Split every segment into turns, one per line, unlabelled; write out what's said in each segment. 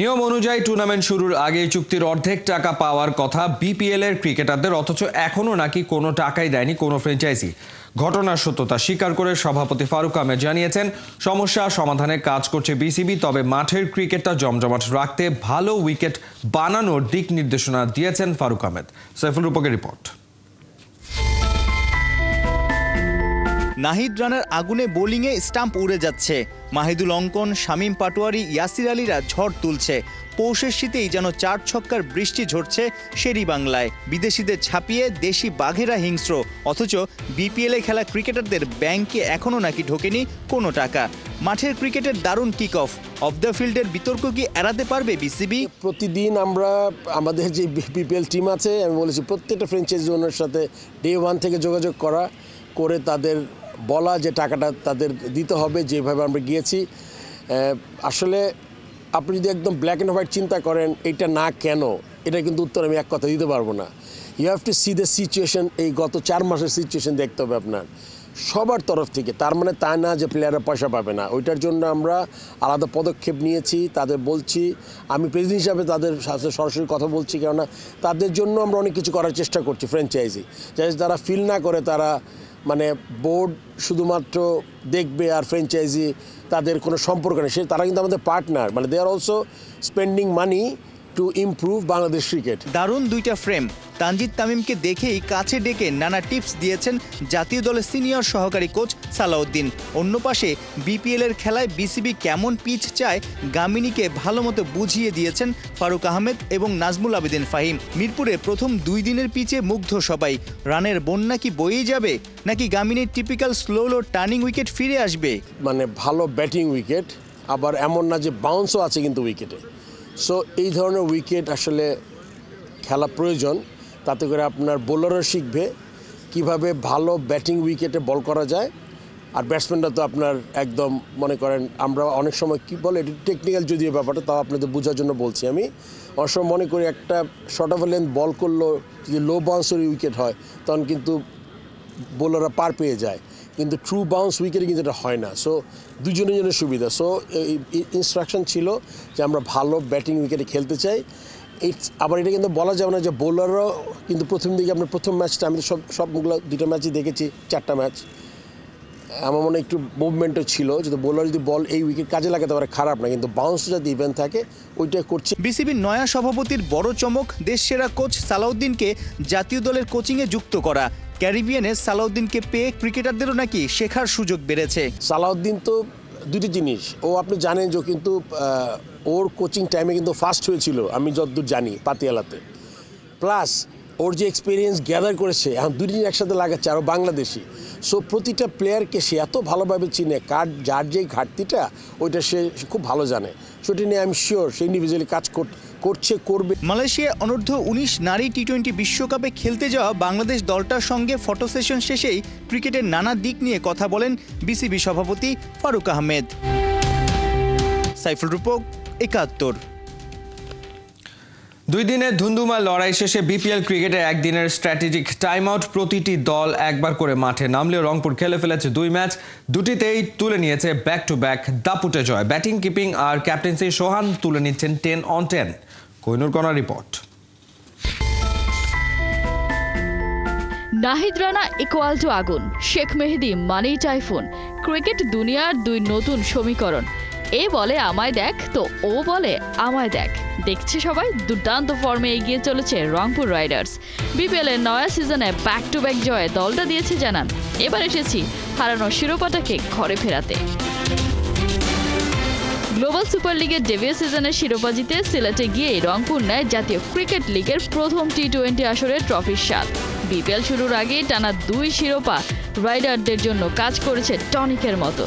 নিয়ম অনুযায়ী টুর্নামেন্ট শুরুর আগে চুক্তির অর্ধেক টাকা পাওয়ার কথা বিপিএল এর ক্রিকেটারদের, অথচ এখনো নাকি কোনো টাকাই দেয়নি কোনো ফ্র্যাঞ্চাইজি। ঘটনার সত্যতা স্বীকার করে সভাপতি ফারুক আহমেদ জানিয়েছেন, সমস্যা সমাধানে কাজ করছে বিসিবি, তবে মাঠের ক্রিকেটটা জমজমাট রাখতে ভালো উইকেট বানানোর দিক নির্দেশনা দিয়েছেন ফারুক আহমেদ। সাইফুল রূপকের রিপোর্ট।
নাহিদ রানার আগুনে বোলিংয়ে স্টাম্প উড়ে যাচ্ছে। মাহিদুল অঙ্কন, শামীম পাটোয়ারি, ইয়াসির আলীরা ঝড় তুলছে। পৌষের শীতেই যেন 4 ছক্কার বৃষ্টি ঝরছে শেরি বাংলায়। বিদেশিদের ছাপিয়ে দেশি বাঘেরা হিংস্র, অথচ বিপিএলে খেলা ক্রিকেটারদের ব্যাংকে এখনও নাকি ঢোকেনি কোনো টাকা। মাঠের ক্রিকেটের দারুণ কিক অফ দ্য ফিল্ডের বিতর্ক কি এড়াতে পারবে বিসিবি?
প্রতিদিন আমরা আমাদের যে বিপিএল টিম আছে, আমি বলেছি প্রত্যেকটা ফ্র্যাঞ্চাইজি ওনার সাথে ডে 1 থেকে যোগাযোগ করে তাদের বলা যে টাকাটা তাদের দিতে হবে, যেভাবে আমরা গিয়েছি। আসলে আপনি যদি একদম ব্ল্যাক অ্যান্ড হোয়াইট চিন্তা করেন এটা না কেন, এটা কিন্তু উত্তর আমি এক কথা দিতে পারবো না। You have to see the situation. এই গত 4 মাসের সিচুয়েশন দেখতে হবে আপনার সবার তরফ থেকে। তার মানে তা না যে প্লেয়াররা পয়সা পাবে না, ওইটার জন্য আমরা আলাদা পদক্ষেপ নিয়েছি। তাদের বলছি, আমি প্রেসিডেন্ট হিসাবে তাদের সাথে সরাসরি কথা বলছি, কেননা তাদের জন্য আমরা অনেক কিছু করার চেষ্টা করছি। ফ্র্যাঞ্চাইজি যারা ফিল না করে, তারা মানে বোর্ড শুধুমাত্র দেখবে আর ফ্র্যাঞ্চাইজি তাদের কোনো সম্পর্ক নেই, তারা কিন্তু আমাদের পার্টনার। মানে they are also spending money to improve Bangladesh cricket.
দারুণ দুইটা ফ্রেম। তানজিদ তামিমকে দেখেই কাছে ডেকে নানা টিপস দিয়েছেন জাতীয় দলের সিনিয়র সহকারী কোচ সালাউদ্দিন। অন্য পাশে বিপিএল এর খেলায় বিসিবি কেমন পিচ চায় গামিনীকে ভালোমতো বুঝিয়ে দিয়েছেন ফারুক আহমেদ এবং নাজমুল আবেদিন ফাহিম। মিরপুরে প্রথম 2 দিনের পিচে মুগ্ধ সবাই। রানের বন্যা কি বয়েই যাবে, নাকি গামিনীর টিপিক্যাল স্লো টার্নিং উইকেট ফিরে আসবে?
মানে ভালো ব্যাটিং উইকেট, আবার এমন না যে বাউন্সও আছে কিন্তু উইকেটে। সো এই ধরনের উইকেট আসলে খেলা প্রয়োজন, তাতে করে আপনার বোলারও শিখবে কিভাবে ভালো ব্যাটিং উইকেটে বল করা যায়। আর ব্যাটসম্যানরা তো আপনার একদম মনে করেন, আমরা অনেক সময় কী বলে, এটি টেকনিক্যাল যদিও ব্যাপারটা, তাও আপনাদের বোঝার জন্য বলছি। আমি অনেক সময় মনে করি একটা শর্ট অফ লেন্থ বল করলো যদি লো বাউন্সের উইকেট হয়, তখন কিন্তু বোলাররা পার পেয়ে যায়, কিন্তু ট্রু বাউন্স উইকেটে কিন্তু এটা হয় না। সো দুজনের সুবিধা। সো ইনস্ট্রাকশন ছিল যে আমরা ভালো ব্যাটিং উইকেটে খেলতে চাই। আবার এটা কিন্তু বলা যাবে না যে বোলাররাও কিন্তু প্রথম দিকে আপনার প্রথম ম্যাচটা আমি সবগুলো 2টা ম্যাচই দেখেছি, 4টা ম্যাচ আমার মনে একটু মুভমেন্টও ছিল। যদি বোলার যদি বল এই উইকেট কাজে লাগাতে পারে খারাপ না, কিন্তু বাউন্স যদি ইভেন্ট থাকে ওইটাই করছে।
বিসিবির নয়া সভাপতির বড় চমক দেশ সেরা কোচ সালাউদ্দিনকে জাতীয় দলের কোচিংয়ে যুক্ত করা। ক্যারিবিয়ানে সালাউদ্দিনকে পেয়ে ক্রিকেটারদেরও নাকি শেখার সুযোগ বেড়েছে।
সালাউদ্দিন তো দুটি জিনিস, ও আপনি জানেন যে কিন্তু ওর কোচিং টাইমে কিন্তু ফার্স্ট হয়েছিল আমি যতদূর জানি পাতিয়ালাতে। প্লাস ওর যে এক্সপিরিয়েন্স গ্যাদার করেছে, এখন 2 দিন একসাথে লাগাচ্ছে, আরও বাংলাদেশি। সো প্রতিটা প্লেয়ারকে সে এত ভালোভাবে চিনে, যার যেই ঘাটতিটা ওইটা সে খুব ভালো জানে। সেটা নিয়ে আমি শিওর সে ইন্ডিভিজুয়ালি কাজ করবে।
মালয়েশিয়া অনূর্ধ্ব 19 নারী টি20 বিশ্বকাপে খেলতে যাওয়া বাংলাদেশ দলটার সঙ্গে ফটো সেশন শেষেই ক্রিকেটের নানা দিক নিয়ে কথা বলেন বিসিবি সভাপতি ফারুক আহমেদ। সাইফুল রূপক, 71।
2 দিনের ধুন্ধুমার লড়াই শেষে বিপিএল ক্রিকেটে একদিনের স্ট্র্যাটেজিক টাইম আউট। প্রতিটি দল একবার করে মাঠে নামলেও রংপুর খেলে ফেলেছে 2 ম্যাচ, দুটিতেই তুলে নিয়েছে ব্যাক টু ব্যাক দাপুটে জয়। ব্যাটিং, কিপিং আর ক্যাপ্টেন্সি সোহান তুলে নিচ্ছেন 10 on 10। কোহিনুর কণার report.
Nahid Rana equal to আগুন, শেখ মেহেদী মানেই টাইফুন। ক্রিকেট দুনিয়ার 2 নতুন সমীকরণ। এ বলে আমায় দেখ, তো ও বলে আমায় দেখ। দেখছে সবাই, দুর্দান্ত ফর্মে এগিয়ে চলেছে রংপুর রাইডার্স। বিপিএল এর নয়া সিজনে ব্যাক টু ব্যাক জয়ে দলটা দিয়েছে জানান, এবার এসেছি হারানো শিরোপাটাকে ঘরে ফেরাতে। গ্লোবাল সুপার লিগের ডেবিউ সিজনের শিরোপা জিতে সিলেটে গিয়ে রংপুর নেয় জাতীয় ক্রিকেট লিগের প্রথম টি20 আসরের ট্রফির স্বাদ। বিপিএল শুরুর আগে টানা 2 শিরোপা রাইডারদের জন্য কাজ করেছে টনিকের মতো।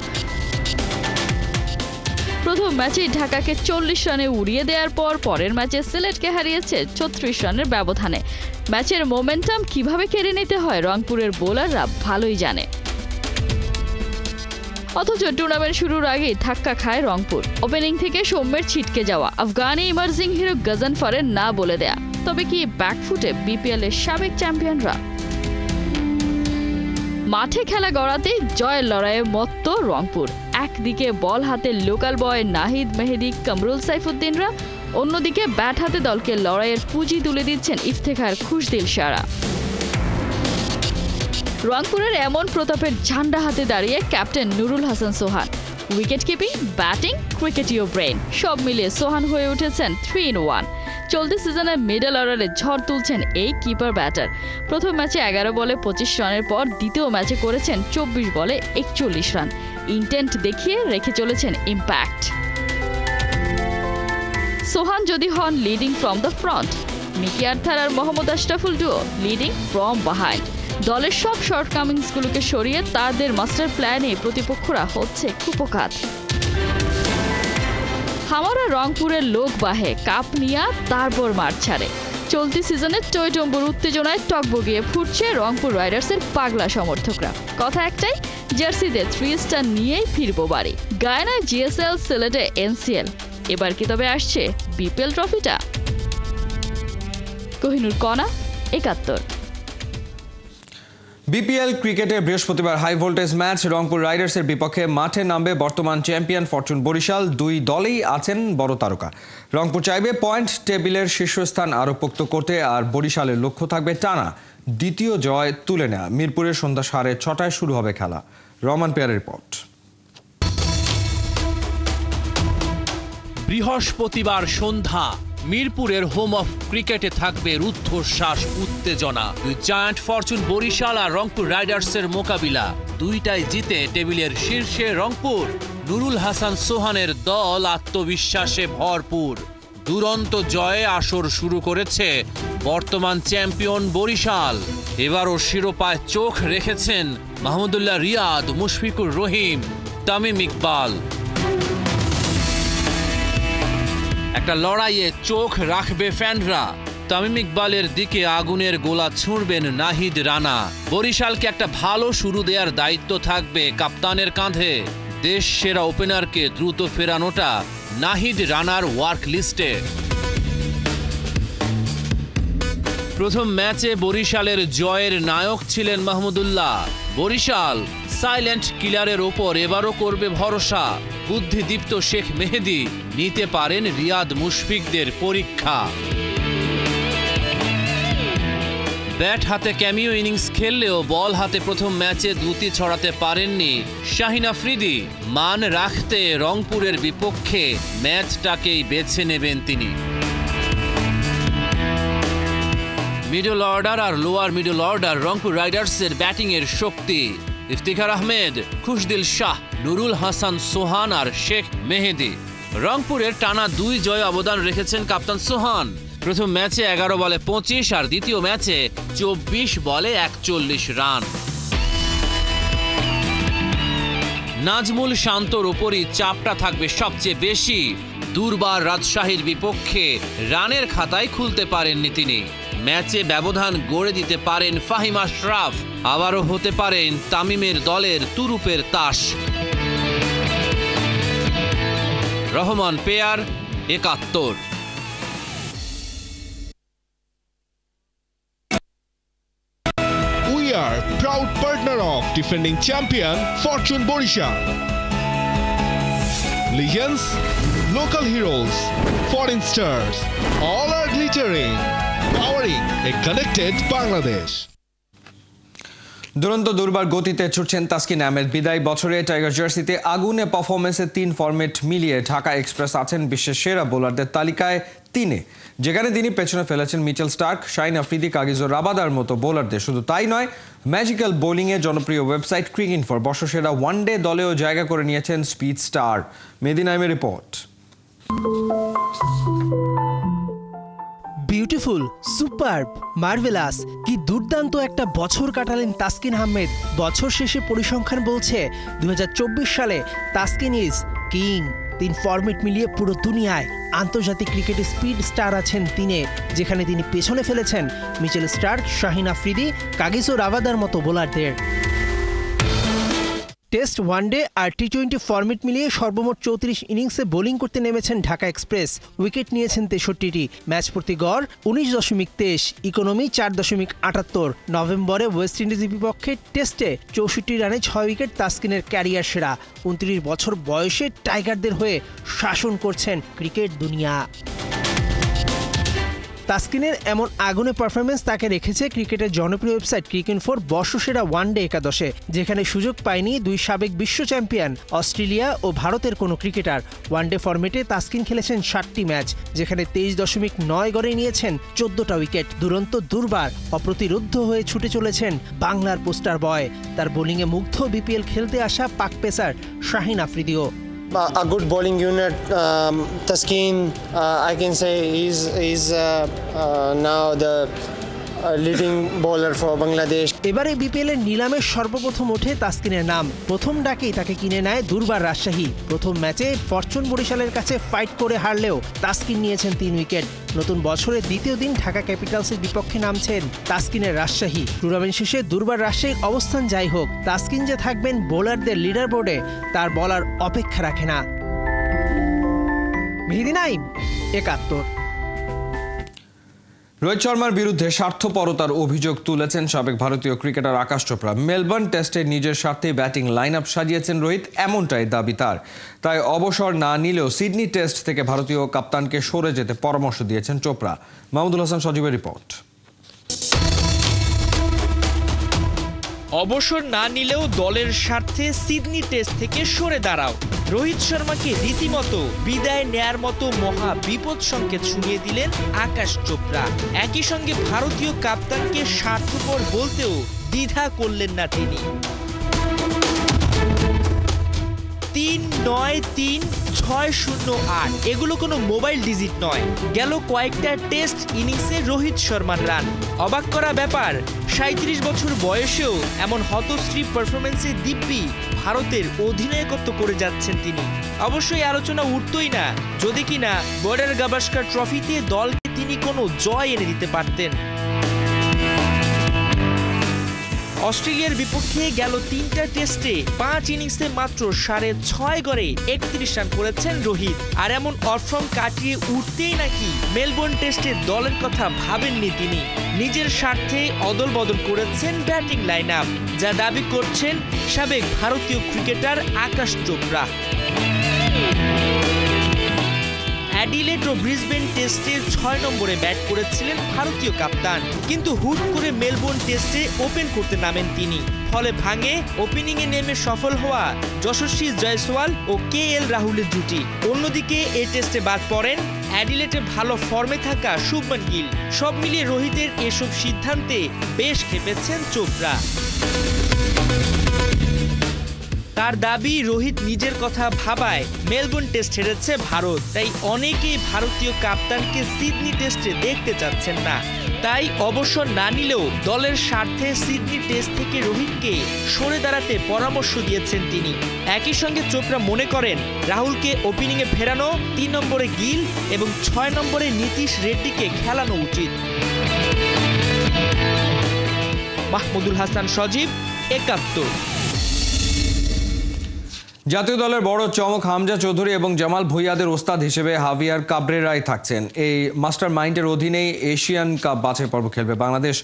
প্রথম ম্যাচেই ঢাকাকে 40 রানে উড়িয়ে দেওয়ার পর পরের ম্যাচে সিলেটকে হারিয়েছে 36 রানের ব্যবধানে। ম্যাচের মোমেন্টাম কিভাবে কেড়ে নিতে হয় রংপুরের বোলাররা ভালোই জানে। অথচ টুর্নামেন্ট শুরুর আগেই ধাক্কা খায় রংপুর। ওপেনিং থেকে সৌম্যের ছিটকে যাওয়া, আফগানি ইমার্জিং হিরো গজনফারের না বলে দেয়া। তবে কি ব্যাকফুটে বিপিএল এর সাবেক চ্যাম্পিয়নরা? মাঠে খেলা গড়াতেই জয়ের লড়াইয়ে মত্ত রংপুর। একদিকে বল হাতে লোকাল বয় নাহিদ, মেহেদী, কামরুল সাইফুদ্দিনরা, অন্যদিকে ব্যাট হাতে দলকে লড়াইয়ের পুঁজি তুলে দিচ্ছেন ইফতেখার খুশদিল সারা। রংপুরের এমন প্রতাপের ঝান্ডা হাতে দাঁড়িয়ে ক্যাপ্টেন নুরুল হাসান সোহান। উইকেট কিপিং, ব্যাটিং, ক্রিকেটীয় ব্রেন সব মিলিয়ে সোহান হয়ে উঠেছেন 3-in-1। চলতি সিজনে মিডল অর্ডারে ঝড় তুলছেন এই কিপার ব্যাটার। প্রথম ম্যাচে 11 বলে 25 রানের পর দ্বিতীয় ম্যাচে করেছেন 24 বলে 41 রান। ইন্টেন্ট দেখিয়ে রেখে চলেছেন ইম্প্যাক্ট। সোহান যদি হন leading from the front, Mickey Arthur আর Mohammad Ashraful duo leading from behind. দলের সব শর্টকামিংসগুলোকে সরিয়ে তাদের মাস্টার প্ল্যানে প্রতিপক্ষরা হচ্ছে কুপোকাত। হামারা রংপুরের লোক বাহে কাপ নিয়া তারপর মাঠ ছাড়ে। চলতি সিজনে টইটম্বুর উত্তেজনায় টকবগিয়ে ফুটছে রংপুর রাইডার্সের পাগলা সমর্থকরা। কথা একটাই, জার্সিতে 3 স্টার নিয়েই ফিরবো বাড়ি। গায়ানায় জিএসএল, সিলেটে এনসিএল, এবার কি তবে আসছে বিপিএল ট্রফিটা? কোহিনুর কণা, 71।
বিপিএল ক্রিকেটে বৃহস্পতিবার হাই ভোল্টেজ ম্যাচ। রংপুর রাইডার্সের বিপক্ষে মাঠে নামবে বর্তমান চ্যাম্পিয়ন ফরচুন বরিশাল। দুই দলেই আছেন বড় তারকা। রংপুর চাইবে পয়েন্ট টেবিলের শীর্ষস্থান আরও পোক্ত করতে, আর বরিশালের লক্ষ্য থাকবে টানা দ্বিতীয় জয় তুলে নেওয়া। মিরপুরের সন্ধ্যা 6:30 শুরু হবে খেলা। রহমান পেয়ারের রিপোর্ট।
বৃহস্পতিবার সন্ধ্যা মিরপুরের হোম অফ ক্রিকেটে থাকবে রুদ্ধশ্বাস উত্তেজনা। দুই জায়ান্ট ফরচুন বরিশাল আর রংপুর রাইডার্সের মোকাবিলা। দুইটাই জিতে টেবিলের শীর্ষে রংপুর। নুরুল হাসান সোহানের দল আত্মবিশ্বাসে ভরপুর। দুরন্ত জয়ে আসর শুরু করেছে বর্তমান চ্যাম্পিয়ন বরিশাল। এবারও শিরোপায় চোখ রেখেছেন মাহমুদুল্লাহ রিয়াদ, মুশফিকুর রহিম, তামিম ইকবাল। একটা লড়াইয়ে চোখ রাখবে ফ্যানরা। তামিম ইকবালের দিকে আগুনের গোলা ছুঁড়বেন নাহিদ রানা। বরিশালকে একটা ভালো শুরু দেওয়ার দায়িত্ব থাকবে কাপ্তানের কাঁধে। দেশ সেরা ওপেনারকে দ্রুত ফেরানোটা নাহিদ রানার ওয়ার্ক লিস্টে। প্রথম ম্যাচে বরিশালের জয়ের নায়ক ছিলেন মাহমুদুল্লাহ। বরিশাল সাইলেন্ট কিলারের ওপর এবারও করবে ভরসা। বুদ্ধিদীপ্ত শেখ মেহেদী নিতে পারেন রিয়াদ, মুশফিকদের পরীক্ষা। ব্যাট হাতে ক্যামিও ইনিংস খেললেও বল হাতে প্রথম ম্যাচে দ্রুতি ছড়াতে পারেননি শাহিন আফ্রিদি। মান রাখতে রংপুরের বিপক্ষে ম্যাচটাকেই বেছে নেবেন তিনি। মিডল অর্ডার আর লোয়ার মিডল অর্ডার রংপুর রাইডার্সের ব্যাটিংয়ের শক্তি। ইফতিখার আহমেদ, খুশদিল শাহ, নুরুল হাসান সোহান আর শেখ মেহেদী। রংপুরের টানা 2 জয়ে অবদান রেখেছেন কাপ্তান সোহান। প্রথম ম্যাচে 11 বলে 25 আর দ্বিতীয় ম্যাচে 24 বলে 41 রান। নাজমুল শান্তর ওপরই চাপটা থাকবে সবচেয়ে বেশি। দুর্বার রাজশাহীর বিপক্ষে রানের খাতায় খুলতে পারেননি তিনি। ম্যাচে ব্যবধান গড়ে দিতে পারেন ফাহিম আশরাফ, আবারও হতে পারেন তামিমের দলের তুরুপের তাস। Rahman pair, 71।
We are proud partner of defending champion Fortune Borishal. Legends, local heroes, foreign stars, all are glittering, powering a connected Bangladesh.
দুরন্ত দুর্বার গতিতে ছুটছেন তাসকিন আহমেদ। বিদায় বছরে টাইগার জার্সিতে আগুনে পারফরমেন্সে 3 ফরম্যাট মিলিয়ে ঢাকা এক্সপ্রেস আছেন বিশ্বের সেরা বোলারদের তালিকায় 3-এ, যেখানে তিনি পেছনে ফেলেছেন Mitchell Starc, Shaheen Afridi, Kagiso রাবাদার মতো বোলারদের। শুধু তাই নয়, ম্যাজিক্যাল বোলিংয়ে জনপ্রিয় ওয়েবসাইট ক্রিকইনফোর বর্ষসেরা ওয়ানডে দলেও জায়গা করে নিয়েছেন স্পিড স্টার। মেহেদী নাইমের রিপোর্ট।
বিউটিফুল, সুপারব, মার্ভেলাস, কি দুর্দান্ত একটা বছর কাটালেন তাসকিন আহমেদ। বছর শেষে পরিসংখ্যান বলছে 2024 সালে তাসকিন ইজ কিং। 3 ফরম্যাট মিলিয়ে পুরো দুনিয়ায় আন্তর্জাতিক ক্রিকেটে স্পিড স্টার আছেন 3-এ, যেখানে তিনি পেছনে ফেলেছেন Mitchell Starc, Shaheen Afridi, Kagiso রাবাদার মতো বোলারদের। টেস্ট, ওয়ানডে আর টি-20 ফরম্যাট মিলিয়ে সর্বমোট 34 ইনিংসে বোলিং করতে নেমেছেন ঢাকা এক্সপ্রেস। উইকেট নিয়েছেন 63টি। ম্যাচ প্রতি গড় 19.23, ইকোনমি 4.78। নভেম্বরে ওয়েস্ট ইন্ডিজের বিপক্ষে টেস্টে 64 রানে 6 উইকেট তাসকিনের ক্যারিয়ার সেরা। 29 বছর বয়সে টাইগারদের হয়ে শাসন করছেন ক্রিকেট দুনিয়া। তাসকিনের এমন আগুনে পারফরমেন্স তাকে রেখেছে ক্রিকেটের জনপ্রিয় ওয়েবসাইট ক্রিকইনফোর বর্ষসেরা ওয়ানডে একাদশে, যেখানে সুযোগ পায়নি দুই সাবেক বিশ্ব চ্যাম্পিয়ন অস্ট্রেলিয়া ও ভারতের কোনো ক্রিকেটার। ওয়ানডে ফরম্যাটে তাসকিন খেলেছেন 7টি ম্যাচ, যেখানে 23.9 গড়ে নিয়েছেন 14টা উইকেট। দুরন্ত দুর্বার অপ্রতিরোধ্য হয়ে ছুটে চলেছেন বাংলার পোস্টার বয়। তার বোলিংয়ে মুগ্ধ বিপিএল খেলতে আসা পাক পেসার শাহিন আফ্রিদিও।
A good bowling unit. Taskeen, I can say, is now the leading bowler for Bangladesh.
এবারে বিপিএল এর নিলামে সর্বপ্রথম ওঠে তাসকিনের নাম। প্রথম ডাকেই তাকে কিনে নেয় দুর্বার রাজশাহী। প্রথম ম্যাচে ফরচুন বরিশালের কাছে ফাইট করে হারলেও তাসকিন নিয়েছেন 3 উইকেট। নতুন বছরের দ্বিতীয় দিন ঢাকা ক্যাপিটালসের বিপক্ষে নামছেন তাসকিনের রাজশাহী। টুর্নামেন্ট শেষে দুর্বার রাজশাহীর অবস্থান যাই হোক, তাসকিন যে থাকবেন বোলারদের লিডার বোর্ডে তার বলার অপেক্ষা রাখে না। মেহেদী নাইম, 71।
রোহিত শর্মার বিরুদ্ধে স্বার্থপরতার অভিযোগ তুলেছেন সাবেক ভারতীয় ক্রিকেটার আকাশ চোপড়া। মেলবোর্ন টেস্টে নিজের স্বার্থে ব্যাটিং লাইন আপ সাজিয়েছেন রোহিত, এমনটাই দাবি তার। তাই অবসর না নিলেও সিডনি টেস্ট থেকে ভারতীয় কাপ্তানকে সরে যেতে পরামর্শ দিয়েছেন চোপড়া। মাহমুদুল হাসান সজীবের রিপোর্ট।
অবসর না নিলেও দলের স্বার্থে সিডনি টেস্ট থেকে সরে দাঁড়াও। রোহিত শর্মাকে রীতিমতো বিদায় নেয়ার মতো মহা বিপদ সংকেত শুনিয়ে দিলেন আকাশ চোপড়া। একই সঙ্গে ভারতীয় কাপ্তানকে স্বার্থপর বলতেও দ্বিধা করলেন না তিনি। 3-9-3-6-0-8 এগুলো কোনো মোবাইল ডিজিট নয়। গেল কয়েকটা টেস্ট ইনিংসে রোহিত শর্মার রান। অবাক করা ব্যাপার, 37 বছর বয়সেও এমন হতশ্রী পারফরমেন্সে দিব্যি ভারতের অধিনায়কত্ব করে যাচ্ছেন তিনি। অবশ্যই আলোচনা উঠতই না যদি কিনা বর্ডার গাভাস্কার ট্রফিতে দলকে তিনি কোনো জয় এনে দিতে পারতেন। অস্ট্রেলিয়ার বিপক্ষে গেল 3টা টেস্টে 5 ইনিংসে মাত্র 6.5 গড়ে 31 রান করেছেন রোহিত। আর এমন অফর্ম কাটিয়ে উঠতেই নাকি মেলবোর্ন টেস্টে দলের কথা ভাবেননি তিনি। নিজের স্বার্থে অদল বদল করেছেন ব্যাটিং লাইন আপ, যা দাবি করছেন সাবেক ভারতীয় ক্রিকেটার আকাশ চোপড়া। অ্যাডিলেড ও ব্রিসবেন টেস্টে 6 নম্বরে ব্যাট করেছিলেন ভারতীয় কাপ্তান, কিন্তু হুট করে মেলবোর্ন টেস্টে ওপেন করতে নামেন তিনি। ফলে ভাঙে ওপেনিংয়ে নেমে সফল হওয়া যশস্বী জয়সওয়াল ও KL রাহুলের জুটি। অন্যদিকে এই টেস্টে বাদ পড়েন অ্যাডিলেডে ভালো ফর্মে থাকা শুভমান গিল। সব মিলিয়ে রোহিতের এসব সিদ্ধান্তে বেশ ক্ষেপেছেন চোপড়া। তার দাবি, রোহিত নিজের কথা ভাবায় মেলবোর্ন টেস্ট হেরেছে ভারত, তাই অনেকেই ভারতীয় কাপ্তানকে সিডনি টেস্টে দেখতে চাচ্ছেন না। তাই অবসর না নিলেও দলের স্বার্থে সিডনি টেস্ট থেকে রোহিতকে সরে দাঁড়াতে পরামর্শ দিয়েছেন তিনি। একই সঙ্গে চোপড়া মনে করেন রাহুলকে ওপেনিংয়ে ফেরানো, 3 নম্বরে গিল এবং 6 নম্বরে নীতিশ রেড্ডিকে খেলানো উচিত। মাহমুদুল হাসান সজীব, 71।
জাতীয় দলের বড় চমক হামজা চৌধুরী এবং জামাল ভুঁইয়াদের ওস্তাদ হিসেবে হাভিয়ার কাবরেরাই থাকছেন। এই মাস্টার মাইন্ডের অধীনেই এশিয়ান কাপ বাছাই পর্ব খেলবে বাংলাদেশ।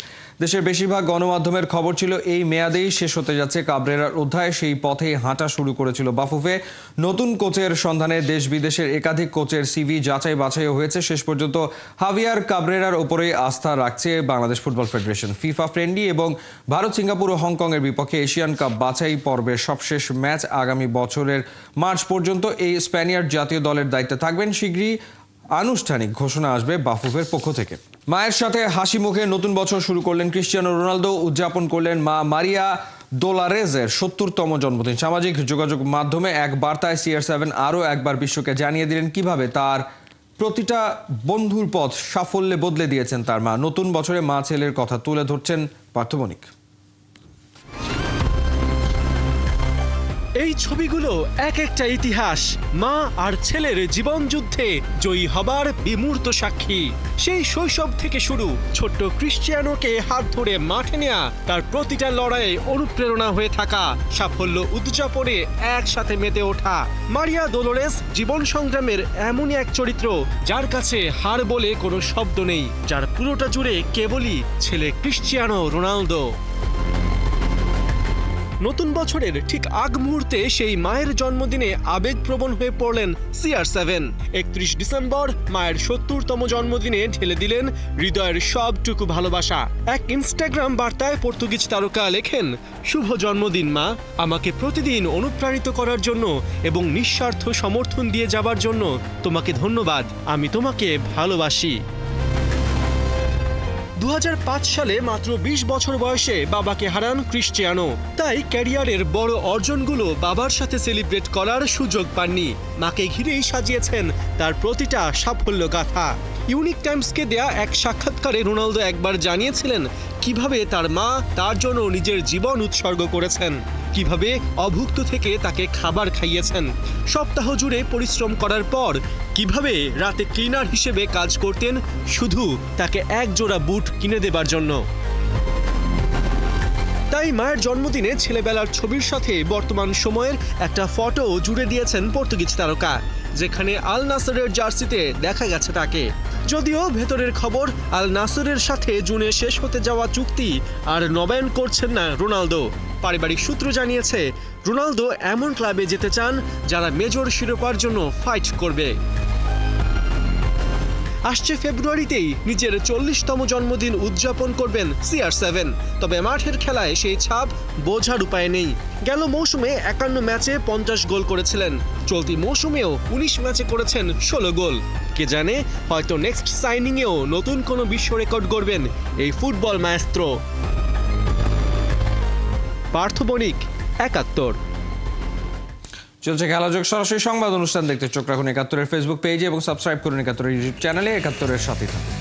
দেশের বেশিরভাগ গণমাধ্যমের খবর ছিল এই মেয়াদেই শেষ হতে যাচ্ছে কাবরেরার অধ্যায়। সেই পথেই হাঁটা শুরু করেছিল বাফুফে। নতুন কোচের সন্ধানে দেশ বিদেশের একাধিক কোচের সিভি যাচাই বাছাইও হয়েছে। শেষ পর্যন্ত হাভিয়ার কাবরেরার ওপরেই আস্থা রাখছে Bangladesh football federation. FIFA friendly এবং ভারত, সিঙ্গাপুর ও হংকংয়ের বিপক্ষে এশিয়ান কাপ বাছাই পর্বের সবশেষ ম্যাচ আগামী বছরের মার্চ পর্যন্ত এই স্প্যানিয়ার্ড জাতীয় দলের দায়িত্বে থাকবেন। শীঘ্রই আনুষ্ঠানিক ঘোষণা আসবে বাফুফের পক্ষ থেকে। মায়ের সাথে হাসি মুখে নতুন বছর শুরু করলেন ক্রিশ্চিয়ানো রোনালদো। উদযাপন করলেন মা মারিয়া ডোলারেজের 70তম জন্মদিন। সামাজিক যোগাযোগ মাধ্যমে এক বার্তায় CR7 আরও একবার বিশ্বকে জানিয়ে দিলেন কিভাবে তার প্রতিটা বন্ধুর পথ সাফল্যে বদলে দিয়েছেন তার মা। নতুন বছরে মা ছেলের কথা তুলে ধরছেন পার্থবণিক।
এই ছবিগুলো এক একটা ইতিহাস, মা আর ছেলের জীবন যুদ্ধে জয়ী হবার বিমূর্ত সাক্ষী। সেই শৈশব থেকে শুরু, ছোট্ট ক্রিশ্চিয়ানোকে হাত ধরে মাঠে নেয়া, তার প্রতিটা লড়াইয়ে অনুপ্রেরণা হয়ে থাকা, সাফল্য উদযাপনে একসাথে মেতে ওঠা। মারিয়া ডোলোরেস জীবন সংগ্রামের এমনই এক চরিত্র যার কাছে হার বলে কোনো শব্দ নেই, যার পুরোটা জুড়ে কেবলই ছেলে ক্রিশ্চিয়ানো রোনালদো। নতুন বছরের ঠিক আগ মুহূর্তে সেই মায়ের জন্মদিনে আবেগপ্রবণ হয়ে পড়লেন CR7। 31 ডিসেম্বর মায়ের 70তম জন্মদিনে ঢেলে দিলেন হৃদয়ের সবটুকু ভালোবাসা। এক ইনস্টাগ্রাম বার্তায় পর্তুগিজ তারকা লেখেন, শুভ জন্মদিন মা, আমাকে প্রতিদিন অনুপ্রাণিত করার জন্য এবং নিঃস্বার্থ সমর্থন দিয়ে যাবার জন্য তোমাকে ধন্যবাদ। আমি তোমাকে ভালোবাসি। 2005 সালে মাত্র 20 বছর বয়সে বাবাকে হারান ক্রিশ্চিয়ানো। তাই ক্যারিয়ারের বড় অর্জনগুলো বাবার সাথে সেলিব্রেট করার সুযোগ পাননি। মাকে ঘিরেই সাজিয়েছেন তার প্রতিটা সাফল্য গাথা। ইউনিক টাইমসকে দেয়া এক সাক্ষাৎকারে রোনালদো একবার জানিয়েছিলেন কিভাবে তার মা তার জন্য নিজের জীবন উৎসর্গ করেছেন, কিভাবে অভুক্ত থেকে তাকে খাবার খাইয়েছেন, সপ্তাহ জুড়ে পরিশ্রম করার পর কিভাবে রাতে ক্লিনার হিসেবে কাজ করতেন শুধু তাকে এক জোড়া বুট কিনে দেবার জন্য। তাই মায়ের জন্মদিনে ছেলেবেলার ছবির সাথে বর্তমান সময়ের একটা ফটো জুড়ে দিয়েছেন পর্তুগিজ তারকা, যেখানে আল নাসরের জার্সিতে দেখা গেছে তাকে। যদিও ভেতরের খবর, আল নাসরের সাথে জুনে শেষ হতে যাওয়া চুক্তি আর নবায়ন করছেন না রোনালদো। পারিবারিক সূত্র জানিয়েছে রোনালদো এমন ক্লাবে যেতে চান যারা মেজর শিরোপার জন্য ফাইট করবে। আসছে ফেব্রুয়ারিতেই নিজের 40তম জন্মদিন উদযাপন করবেন CR7। তবে মাঠের খেলায় সেই ছাপ বোঝার উপায় নেই। গেল মৌসুমে 51 ম্যাচে 50 গোল করেছিলেন, চলতি মৌসুমেও 19 ম্যাচে করেছেন 16 গোল। কে জানে, হয়তো নেক্সট সাইনিংয়েও নতুন কোনো বিশ্ব রেকর্ড গড়বেন এই ফুটবল মায়েস্ত্রো। পার্থ বণিক, 71।
চলছে খেলাযোগ সরাসরি সংবাদ অনুষ্ঠান দেখতে চোখ রাখুন 71-এর ফেসবুক পেজে এবং সাবস্ক্রাইব করুন 71-এর ইউটিউব চ্যানেলে। 71-এর সাথে থাকুন।